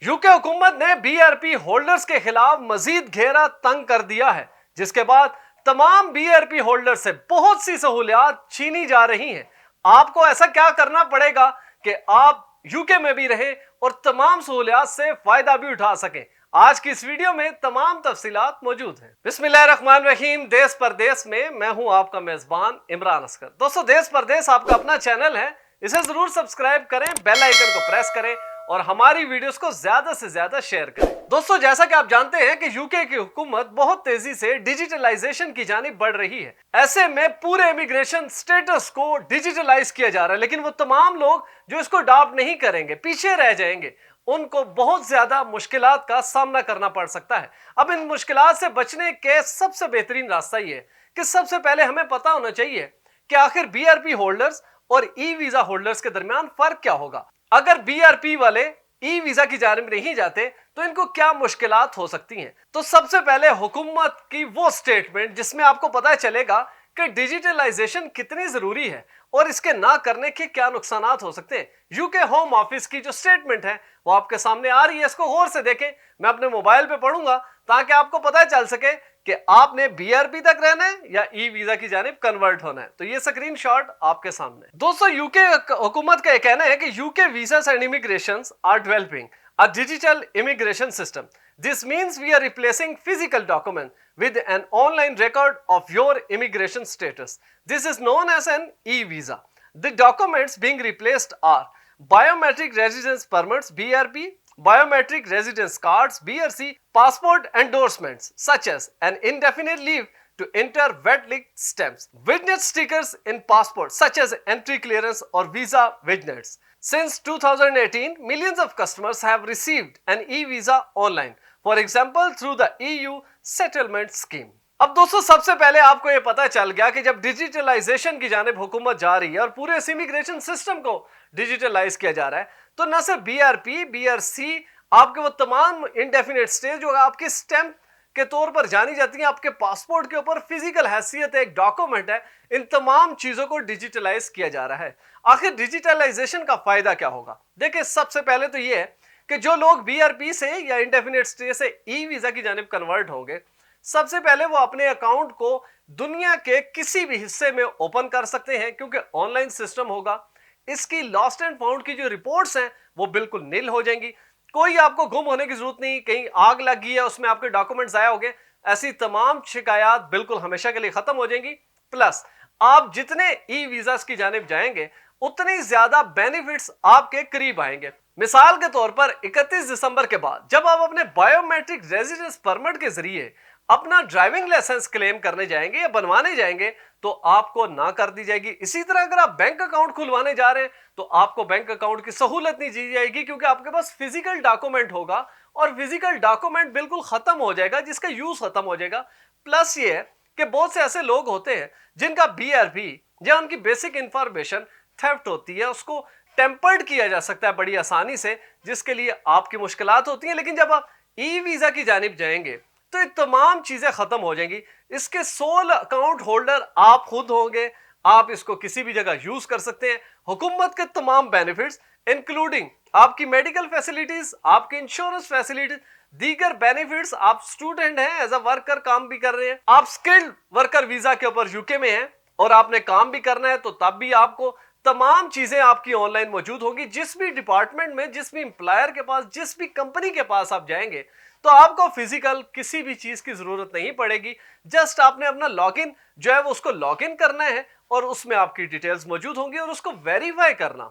UK हुकूमत ने BRP holders के खिलाफ मजीद घेरा तंग कर दिया है, जिसके बाद तमाम बीआरपी होल्डर से बहुत सी सहूलियात छीनी जा रही हैं। आपको ऐसा क्या करना पड़ेगा कि आप यूके में भी रहें और तमाम सहूलियात से फायदा भी उठा सकें। आज की इस वीडियो में तमाम तफसीलात मौजूद हैं। बिस्मिल्लाहिर्रहमानिर्रहीम। देश परदेश में मैं हूं आपका मेजबान इमरान असगर। दोस्तों, देश परदेश आपका अपना चैनल है, इसे जरूर सब्सक्राइब करें, बेल आइकन को प्रेस करें और हमारी वीडियोस को ज्यादा से ज्यादा शेयर करें। दोस्तों, जैसा कि आप जानते हैं कि यूके की हुकूमत बहुत तेजी से डिजिटलाइजेशन की जानिब बढ़ रही है। ऐसे में पूरे इमिग्रेशन स्टेटस को डिजिटलाइज किया जा रहा है, लेकिन वो तमाम लोग जो इसको अडॉप्ट नहीं करेंगे, पीछे रह जाएंगे, उनको बहुत ज्यादा मुश्किलात का सामना करना पड़ सकता है। अब इन मुश्किलात से बचने के सबसे बेहतरीन रास्ता ये है कि सबसे पहले हमें पता होना चाहिए कि आखिर बीआरपी होल्डर्स और ई वीजा होल्डर्स के दरमियान फर्क क्या होगा। अगर बीआरपी वाले ई वीजा की जानिब नहीं जाते तो इनको क्या मुश्किलात हो सकती हैं। तो सबसे पहले हुकूमत की वो स्टेटमेंट जिसमें आपको पता चलेगा कि डिजिटलाइजेशन कितनी जरूरी है और इसके ना करने के क्या नुकसानात हो सकते हैं। यूके होम ऑफिस की जो स्टेटमेंट है वो आपके सामने आ रही है, इसको गौर से देखें। मैं अपने मोबाइल पे पढ़ूंगा ताकि आपको पता चल सके कि आपने बीआरपी तक रहना है या ई वीजा की जानिब कन्वर्ट होना है। तो ये स्क्रीनशॉट आपके सामने। दोस्तों, यूके हुकूमत का कहना है कि UK visas and immigrations are developing a digital immigration system. This means we are replacing physical document with an online record of your immigration status. This is known as an e-visa. The documents being replaced are biometric residence permits BRP, biometric residence cards BRC, passport endorsements such as an indefinite leave to enter wet-linked stamps, witness stickers in passports such as entry clearance or visa vignettes. Since 2018, millions of customers have received an e-visa online, for example through the EU settlement scheme. अब दोस्तों, सबसे पहले आपको यह पता चल गया कि जब डिजिटलाइजेशन की जानिब हुकूमत जा रही है और पूरे इमिग्रेशन सिस्टम को डिजिटलाइज किया जा रहा है, तो न सिर्फ बीआरपी, बीआरसी, आपके वो तमाम इंडेफिनिट स्टे जो आपके स्टैंप के तौर पर जानी जाती है, आपके पासपोर्ट के ऊपर फिजिकल हैसियत है, एक डॉक्यूमेंट है, इन तमाम चीजों को डिजिटलाइज किया जा रहा है। आखिर डिजिटलाइजेशन का फायदा क्या होगा? देखिए, सबसे पहले तो यह है कि जो लोग बीआरपी से या इंडेफिनिट स्टे से ई वीजा की जानिब कन्वर्ट होंगे, सबसे पहले वो अपने अकाउंट को दुनिया के किसी भी हिस्से में ओपन कर सकते हैं, क्योंकि ऑनलाइन सिस्टम होगा। इसकी लॉस्ट एंड फाउंड की जो रिपोर्ट्स हैं वो बिल्कुल नील हो जाएंगी। कोई आपको गुम होने की जरूरत नहीं, कहीं आग लगी है उसमें आपके डॉक्यूमेंट जाया हो गए, ऐसी तमाम शिकायत बिल्कुल हमेशा के लिए खत्म हो जाएंगी। प्लस आप जितने ई वीजा की जानिब जाएंगे उतनी ज्यादा बेनिफिट्स आपके करीब आएंगे। मिसाल के तौर पर 31 दिसंबर के बाद जब आप अपने बायोमेट्रिक रेजिडेंस परमिट के जरिए अपना ड्राइविंग लाइसेंस क्लेम करने जाएंगे या बनवाने जाएंगे तो आपको ना कर दी जाएगी। इसी तरह अगर आप बैंक अकाउंट खुलवाने जा रहे हैं तो आपको बैंक अकाउंट की सहूलत नहीं दी जाएगी, क्योंकि आपके पास फिजिकल डॉक्यूमेंट होगा और फिजिकल डॉक्यूमेंट बिल्कुल खत्म हो जाएगा, जिसका यूज खत्म हो जाएगा। प्लस ये है कि बहुत से ऐसे लोग होते हैं जिनका बीआरपी या उनकी बेसिक इंफॉर्मेशन थेफ्ट होती है, उसको टेम्पर्ड किया जा सकता है बड़ी आसानी से, जिसके लिए आपकी मुश्किलात होती हैं। लेकिन जब आप ई वीजा की जानिब जाएंगे तो ये तमाम चीजें खत्म हो जाएंगी। इसके सोल अकाउंट होल्डर आप खुद होंगे, आप इसको किसी भी जगह यूज कर सकते हैं। हुकूमत के तमाम बेनिफिट्स इंक्लूडिंग आपकी मेडिकल फैसिलिटीज, आपकी इंश्योरेंस फैसिलिटीज, दीगर बेनिफिट्स, आप स्टूडेंट हैं, एज अ वर्कर काम भी कर रहे हैं, आप स्किल्ड वर्कर वीजा के ऊपर यूके में हैं और आपने काम भी करना है, तो तब भी आपको तमाम चीजें आपकी ऑनलाइन मौजूद होगी। जिस भी डिपार्टमेंट में, जिस भी एम्प्लॉयर के पास, जिस भी कंपनी के पास आप जाएंगे तो आपको फिजिकल किसी भी चीज की जरूरत नहीं पड़ेगी। जस्ट आपने अपना लॉगिन जो है वो उसको लॉगिन करना है और उसमें आपकी डिटेल्स मौजूद होंगी और उसको वेरीफाई करना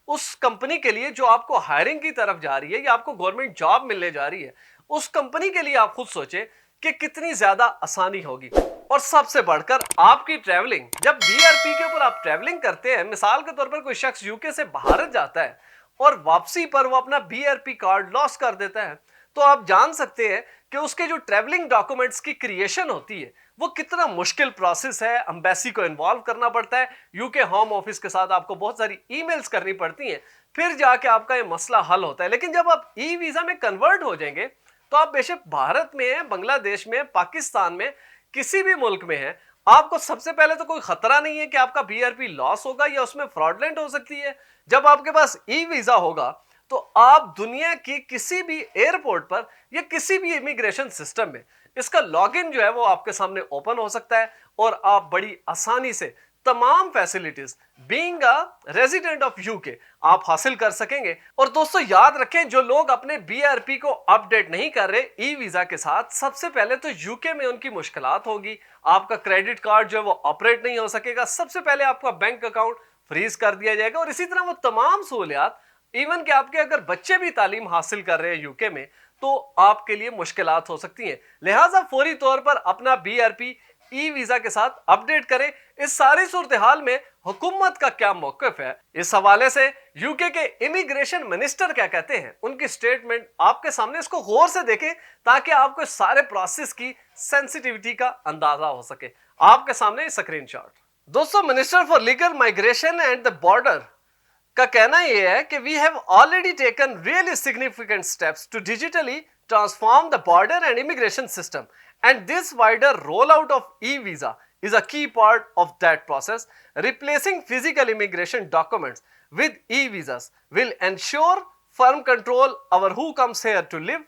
उस कंपनी के लिए जो आपको हायरिंग की तरफ जा रही है या आपको गवर्नमेंट जॉब मिलने जा रही है, उस कंपनी के लिए आप खुद सोचें कि कितनी ज्यादा आसानी होगी। और सबसे बढ़कर आपकी ट्रैवलिंग, जब बीआरपी के ऊपर आप ट्रैवलिंग करते हैं, मिसाल के तौर पर कोई शख्स यूके से भारत जाता है और वापसी पर वो अपना बीआरपी कार्ड लॉस कर देता है, तो आप जान सकते हैं कि उसके जो ट्रैवलिंग डॉक्यूमेंट्स की क्रिएशन होती है वो कितना मुश्किल प्रोसेस है। एम्बेसी को इन्वॉल्व करना पड़ता है, यूके होम ऑफिस के साथ आपको बहुत सारी ईमेल्स करनी पड़ती हैं, फिर जाके आपका ये मसला हल होता है। लेकिन जब आप ई वीजा में कन्वर्ट हो जाएंगे तो आप बेशक भारत में हैं, बांग्लादेश में, पाकिस्तान में, किसी भी मुल्क में हैं, आपको सबसे पहले तो कोई खतरा नहीं है कि आपका बीआरपी लॉस होगा या उसमें फ्रॉडलेंट हो सकती है। जब आपके पास ई वीजा होगा तो आप दुनिया की किसी भी एयरपोर्ट पर या किसी भी इमिग्रेशन सिस्टम में इसका लॉगिन जो है वो आपके सामने ओपन हो सकता है और आप बड़ी आसानी से तमाम facilities being a resident of UK आप हासिल कर सकेंगे। और दोस्तों याद रखें, जो लोग अपने बीआरपी को अपडेट नहीं कर रहे ई वीजा के साथ, सबसे पहले तो यूके में उनकी मुश्किलात होगी। आपका क्रेडिट कार्ड जो है वो ऑपरेट नहीं हो सकेगा। सबसे पहले आपका बैंक अकाउंट फ्रीज कर दिया जाएगा और इसी तरह वो तमाम सहूलियात, इवन कि आपके अगर बच्चे भी तालीम हासिल कर रहे हैं यूके में, तो आपके लिए मुश्किलात हो सकती हैं। लिहाजा फौरी तौर पर अपना बीआरपी ई वीजा के साथ अपडेट करें। इस सारी सूरत हाल में हुकूमत का क्या मौक़िफ़ है, इस हवाले से यूके के इमिग्रेशन मिनिस्टर क्या कहते हैं, उनकी स्टेटमेंट आपके सामने, इसको गौर से देखें ताकि आपको सारे प्रोसेस की सेंसिटिविटी का अंदाजा हो सके। आपके सामने स्क्रीनशॉट। दोस्तों, minister for legal migration and the border का कहना यह है कि we have already taken really significant steps to digitally transform the border and immigration system and this wider rollout of e-visa is a key part of that process. Replacing physical immigration documents with e-visas will ensure firm control over who comes here to live,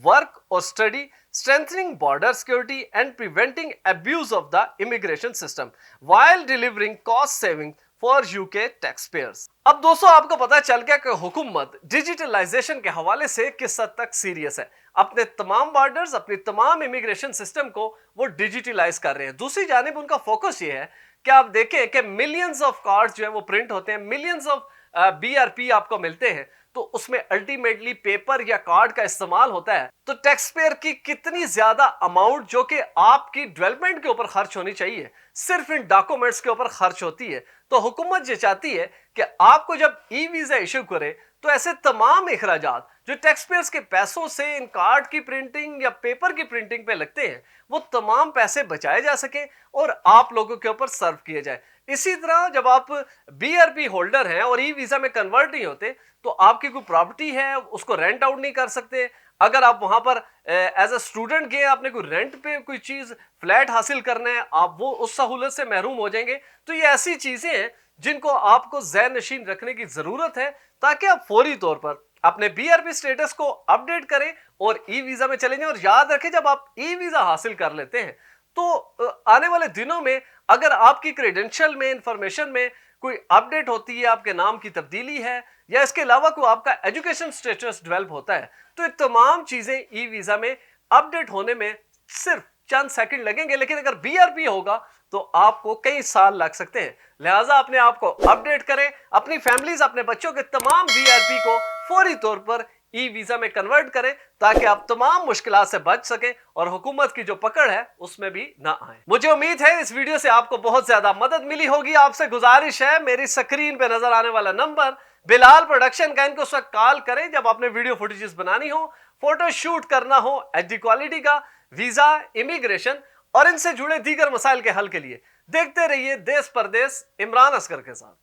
work or study, strengthening border security and preventing abuse of the immigration system while delivering cost saving for UK taxpayers. अब दोस्तों आपको पता चल गया कि हुकूमत digitalisation के हवाले से किस हद तक सीरियस है। अपने तमाम बॉर्डर्स, अपनी तमाम इमिग्रेशन सिस्टम को वो डिजिटलाइज कर रहे हैं। दूसरी जानिब उनका फोकस ये है कि आप देखें कि मिलियंस ऑफ कार्ड्स जो है वो प्रिंट होते हैं, मिलियंस ऑफ बीआरपी आपको मिलते हैं, तो उसमें अल्टीमेटली पेपर या कार्ड का इस्तेमाल होता है। तो टैक्स पेयर की कितनी ज्यादा अमाउंट जो कि आपकी डेवलपमेंट के ऊपर खर्च होनी चाहिए, सिर्फ इन डॉक्यूमेंट्स के ऊपर खर्च होती है। तो हुकूमत ये चाहती है कि आपको जब ई वीजा इशू करे तो ऐसे तमाम इखराजात जो टैक्स पेयर्स के पैसों से इन कार्ड की प्रिंटिंग या पेपर की प्रिंटिंग पे लगते हैं, वो तमाम पैसे बचाए जा सके और आप लोगों के ऊपर सर्व किए जाए। इसी तरह जब आप बीआरपी होल्डर हैं और ई वीजा में कन्वर्ट नहीं होते, तो आपकी कोई प्रॉपर्टी है उसको रेंट आउट नहीं कर सकते। अगर आप वहां पर एज अ स्टूडेंट गए, आपने कोई रेंट पे कोई चीज फ्लैट हासिल करना है, आप वो उस सहूलत से महरूम हो जाएंगे। तो ये ऐसी चीजें हैं जिनको आपको ज़हन नशीन रखने की जरूरत है ताकि आप फौरी तौर पर अपने बीआरपी स्टेटस को अपडेट करें और ई वीजा में चले जाएं। और याद रखें, जब आप ई वीजा हासिल कर लेते हैं तो आने वाले दिनों में अगर आपकी क्रेडेंशियल में, इंफॉर्मेशन में कोई अपडेट होती है, आपके नाम की तब्दीली है या इसके अलावा कोई आपका एजुकेशन स्टेटस डेवलप होता है, तो ये तमाम चीजें ई वीजा में अपडेट होने में सिर्फ चंद सेकंड लगेंगे। लेकिन अगर बीआरपी होगा तो आपको कई साल लग सकते हैं। लिहाजा अपने आप को अपडेट करें, अपनी फैमिलीज, अपने बच्चों के तमाम बीआरपी को फौरी तौर पर ई वीजा में कन्वर्ट करें ताकि आप तमाम मुश्किलात से बच सकें और हुकूमत की जो पकड़ है उसमें भी ना आए। मुझे उम्मीद है इस वीडियो से आपको बहुत ज्यादा मदद मिली होगी। आपसे गुजारिश है, मेरी स्क्रीन पे नजर आने वाला नंबर बिलाल प्रोडक्शन का, इनको उस वक्त कॉल करें जब आपने वीडियो फुटेजेस बनानी हो, फोटो शूट करना हो एचडी क्वालिटी का, वीजा, इमिग्रेशन और इनसे जुड़े दीगर मसाइल के हल के लिए। देखते रहिए देश परदेश इमरान असगर के साथ।